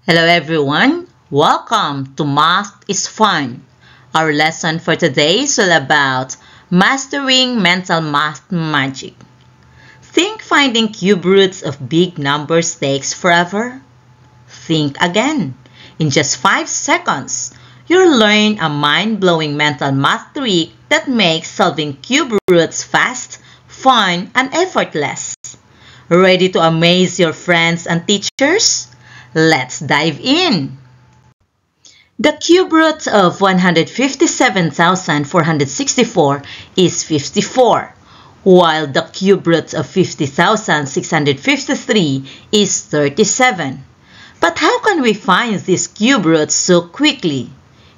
Hello everyone, welcome to Math is Fun. Our lesson for today is all about mastering mental math magic. Think finding cube roots of big numbers takes forever? Think again. In just 5 seconds, you'll learn a mind-blowing mental math trick that makes solving cube roots fast, fun, and effortless. Ready to amaze your friends and teachers? Let's dive in! The cube root of 157,464 is 54, while the cube root of 50,653 is 37. But how can we find these cube roots so quickly?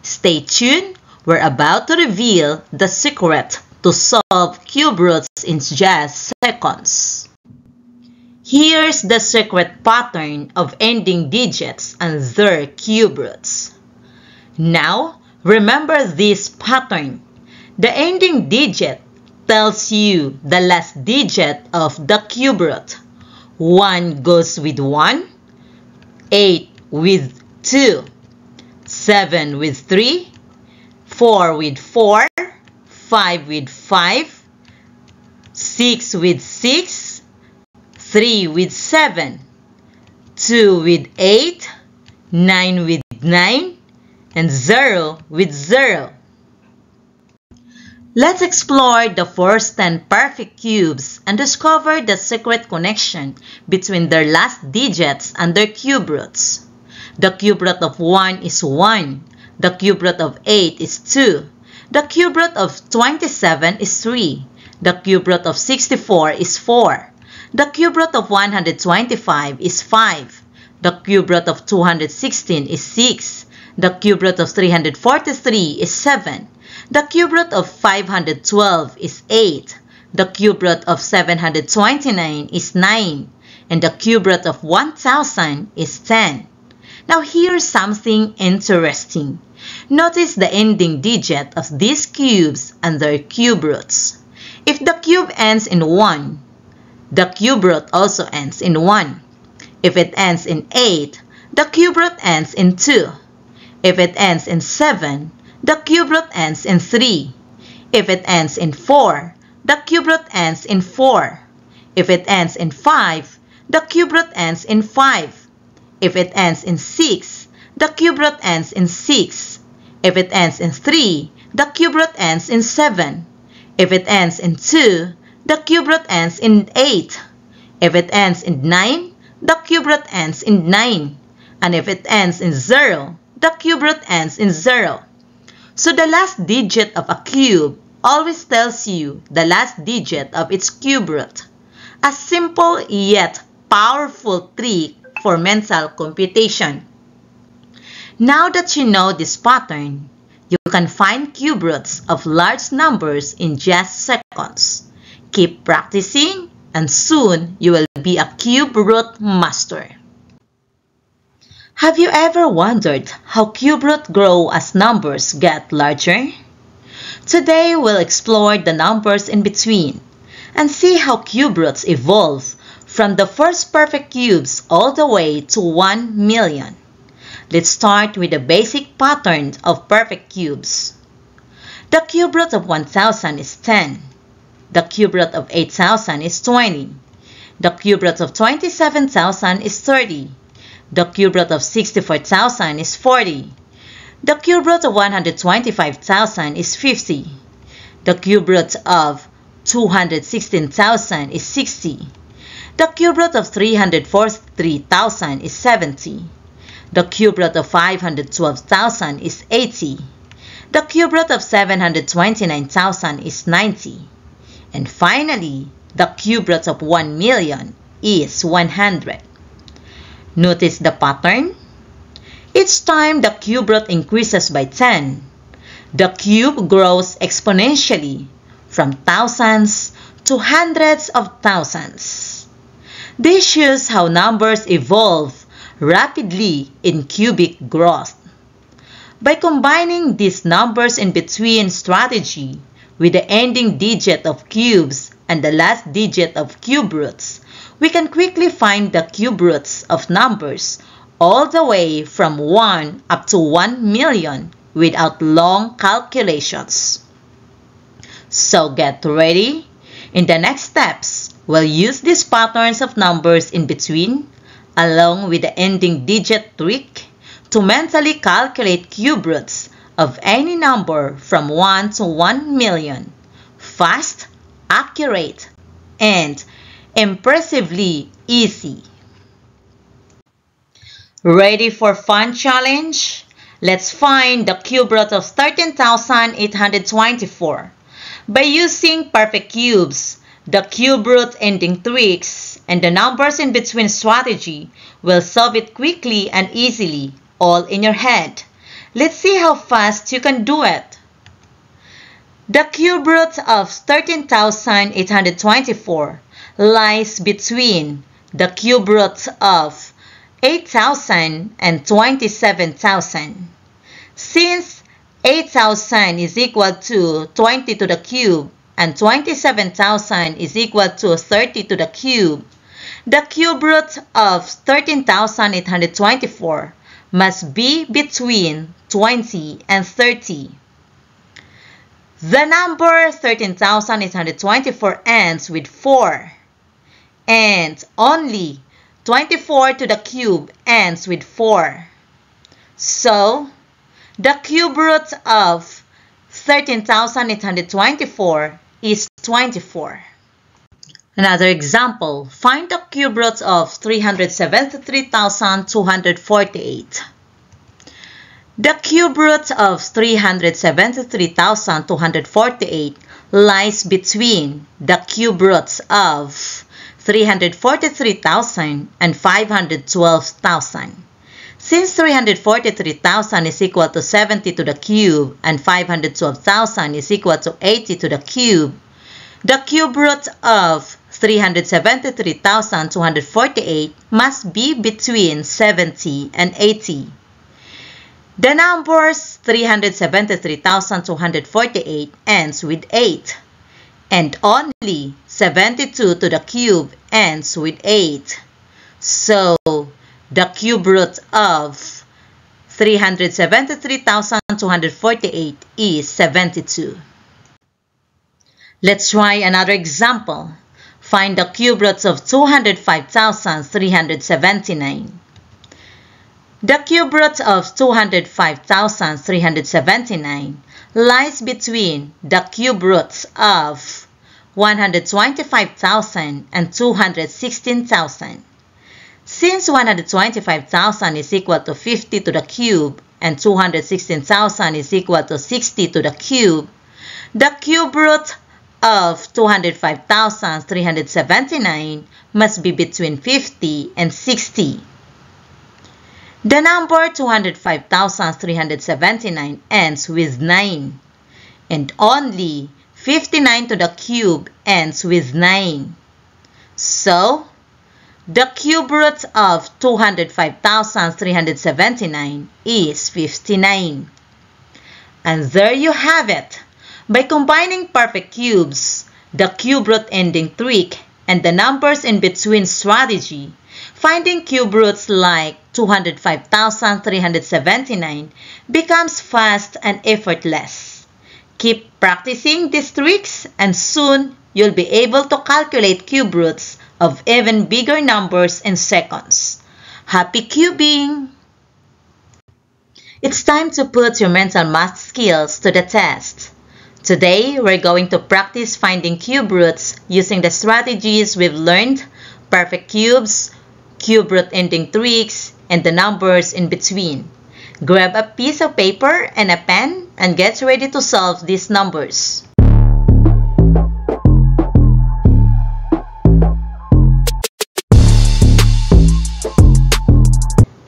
Stay tuned, we're about to reveal the secret to solve cube roots in just seconds. Here's the secret pattern of ending digits and their cube roots. Now, remember this pattern. The ending digit tells you the last digit of the cube root. 1 goes with 1, 8 with 2, 7 with 3, 4 with 4, 5 with 5, 6 with 6, 3 with 7, 2 with 8, 9 with 9, and 0 with 0. Let's explore the first 10 perfect cubes and discover the secret connection between their last digits and their cube roots. The cube root of 1 is 1. The cube root of 8 is 2. The cube root of 27 is 3. The cube root of 64 is 4. The cube root of 125 is 5. The cube root of 216 is 6. The cube root of 343 is 7. The cube root of 512 is 8. The cube root of 729 is 9. And the cube root of 1000 is 10. Now here's something interesting. Notice the ending digit of these cubes and their cube roots. If the cube ends in 1, the cube root also ends in 1. If it ends in 8, the cube root ends in 2. If it ends in 7, the cube root ends in 3. If it ends in 4, the cube root ends in 4. If it ends in 5, the cube root ends in 5. If it ends in 6, the cube root ends in 6. If it ends in 3, the cube root ends in 7. If it ends in 2, the cube root ends in 8. If it ends in 9, the cube root ends in 9. And if it ends in 0, the cube root ends in 0. So the last digit of a cube always tells you the last digit of its cube root. A simple yet powerful trick for mental computation. Now that you know this pattern, you can find cube roots of large numbers in just seconds. Keep practicing, and soon you will be a cube root master. Have you ever wondered how cube roots grow as numbers get larger? Today we'll explore the numbers in between and see how cube roots evolve from the first perfect cubes all the way to 1 million. Let's start with the basic pattern of perfect cubes. The cube root of 1000 is 10. The cube root of 8,000 is 20. The cube root of 27,000 is 30. The cube root of 64,000 is 40. The cube root of 125,000 is 50. The cube root of 216,000 is 60. The cube root of 343,000 is 70. The cube root of 512,000 is 80. The cube root of 729,000 is 90. And finally, the cube root of 1 million is 100. Notice the pattern? Each time the cube root increases by 10, the cube grows exponentially from thousands to hundreds of thousands. This shows how numbers evolve rapidly in cubic growth. By combining these numbers in between strategy with the ending digit of cubes and the last digit of cube roots, we can quickly find the cube roots of numbers all the way from 1 up to 1 million without long calculations. So get ready. In the next steps, we'll use these patterns of numbers in between, along with the ending digit trick, to mentally calculate cube roots of any number from 1 to 1 million. Fast, accurate, and impressively easy. Ready for fun challenge? Let's find the cube root of 13,824. By using perfect cubes, the cube root ending tricks, and the numbers in between strategy, we'll solve it quickly and easily, all in your head. Let's see how fast you can do it. The cube root of 13,824 lies between the cube root of 8,000 and 27,000. Since 8,000 is equal to 20 to the cube and 27,000 is equal to 30 to the cube root of 13,824 must be between 20 and 30. The number 13,824 ends with 4, and only 24 to the cube ends with 4. So, the cube root of 13,824 is 24. Another example, find the cube root of 373,248. The cube root of 373,248 lies between the cube roots of 343,000 and 512,000. Since 343,000 is equal to 70 to the cube and 512,000 is equal to 80 to the cube root of 373,248 must be between 70 and 80. The numbers 373,248 ends with 8, and only 72 to the cube ends with 8. So, the cube root of 373,248 is 72. Let's try another example. Find the cube roots of 205,379. The cube root of 205,379 lies between the cube roots of 125,000 and 216,000. Since 125,000 is equal to 50 to the cube and 216,000 is equal to 60 to the cube root of 205,379 must be between 50 and 60. The number 205,379 ends with 9, and only 59 to the cube ends with 9. So, the cube root of 205,379 is 59. And there you have it. By combining perfect cubes, the cube root ending trick, and the numbers in between strategy, finding cube roots like 205,379 becomes fast and effortless. Keep practicing these tricks and soon you'll be able to calculate cube roots of even bigger numbers in seconds. Happy cubing! It's time to put your mental math skills to the test. Today, we're going to practice finding cube roots using the strategies we've learned, perfect cubes, cube root ending tricks, and the numbers in between. Grab a piece of paper and a pen and get ready to solve these numbers.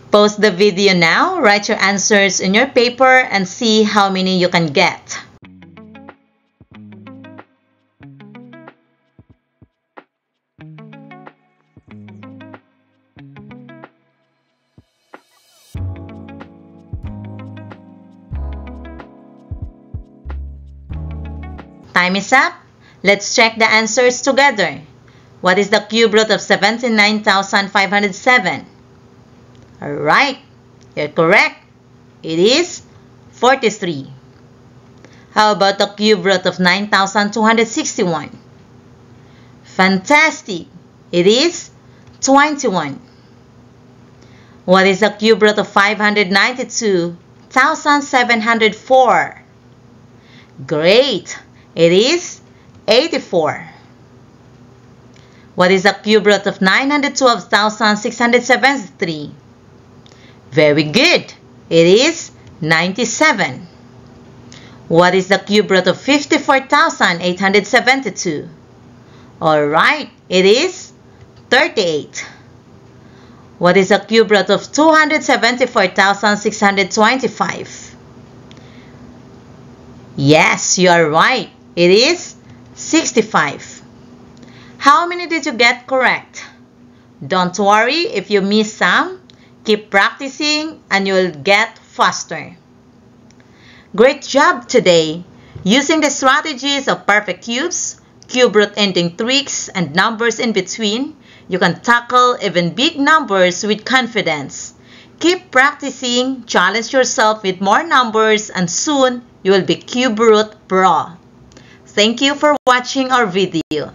Pause the video now, write your answers in your paper, and see how many you can get. Time is up. Let's check the answers together. What is the cube root of 79,507? Alright, you're correct. It is 43. How about the cube root of 9,261? Fantastic! It is 21. What is the cube root of 592,704? Great! It is 84. What is the cube root of 912,673? Very good! It is 97. What is the cube root of 54,872? Alright, it is 38. What is the cube root of 274,625? Yes, you are right. It is 65. How many did you get correct? Don't worry if you miss some. Keep practicing and you'll get faster. Great job today! Using the strategies of perfect cubes, cube root ending tricks, and numbers in between, you can tackle even big numbers with confidence. Keep practicing, challenge yourself with more numbers, and soon you will be Cube Root Pro. Thank you for watching our video.